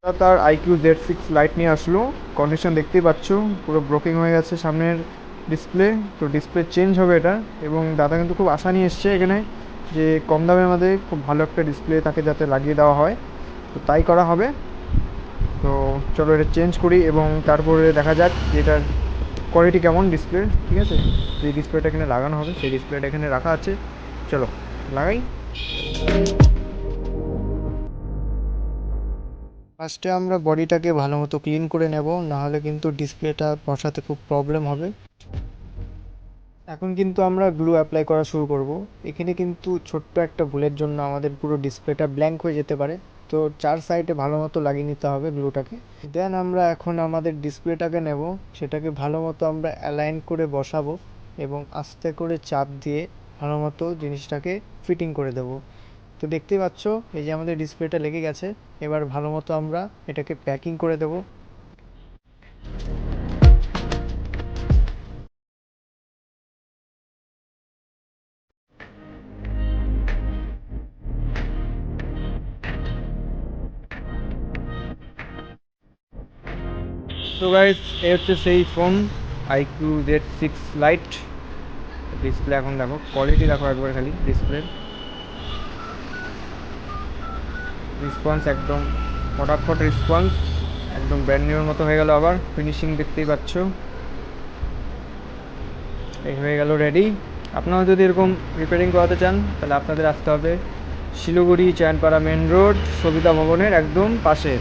তার IQ-Z6 light নিয়ে আসলো। কন্ডিশন দেখতেই পাচ্ছ, পুরো ব্রোকিং হয়ে গেছে সামনের ডিসপ্লে। তো ডিসপ্লে চেঞ্জ হবে এটা, এবং দাদা কিন্তু খুব আশা নিয়ে এসছে এখানে যে কম দামের মধ্যে খুব ভালো একটা ডিসপ্লে তাকে যাতে লাগিয়ে দেওয়া হয়, তো তাই করা হবে। তো চলো এটা চেঞ্জ করি এবং তারপরে দেখা যাক যে এটার কোয়ালিটি কেমন ডিসপ্লে। ঠিক আছে, যে ডিসপ্লেটা এখানে লাগানো হবে সেই ডিসপ্লেটা এখানে রাখা আছে, চলো লাগাই। ফার্স্টে আমরা বডিটাকে ভালো মতো ক্লিন করে নেব, নাহলে কিন্তু ডিসপ্লেটা বসাতে খুব প্রবলেম হবে। এখন কিন্তু আমরা গ্লু অ্যাপ্লাই করা শুরু করব। এখানে কিন্তু ছোট্ট একটা ভুলের জন্য আমাদের পুরো ডিসপ্লেটা ব্ল্যাঙ্ক হয়ে যেতে পারে, তো চার সাইডে ভালো মতো লাগিয়ে নিতে হবে গ্লুটাকে। দেন আমরা এখন আমাদের ডিসপ্লেটাকে নেব, সেটাকে ভালো মতো আমরা অ্যালাইন করে বসাবো এবং আস্তে করে চাপ দিয়ে ভালো মতো জিনিসটাকে ফিটিং করে দেবো। তো দেখতেই পাচ্ছ এই যে আমাদের ডিসপ্লেটা লেগে গেছে। এবার ভালো মতো আমরা এটাকে প্যাকিং করে দেবো। তো গাইস, এই হচ্ছে সেই ফোন IQ-Z6 লাইট। ডিসপ্লে এখন দেখো, কোয়ালিটি দেখো একবার খালি ডিসপ্লের রেসপন্স, একদম ফটাফট রেসপন্স, একদম ব্র্যান্ড নিউর মতো হয়ে গেল। আবার ফিনিশিং দেখতেই পাচ্ছ, এই হয়ে গেল রেডি। আপনারা যদি এরকম রিপেয়ারিং করাতে চান তাহলে আপনাদের আসতে হবে শিলিগুড়ি চায়নপাড়া মেন রোড সবিতা ভবনের একদম পাশে।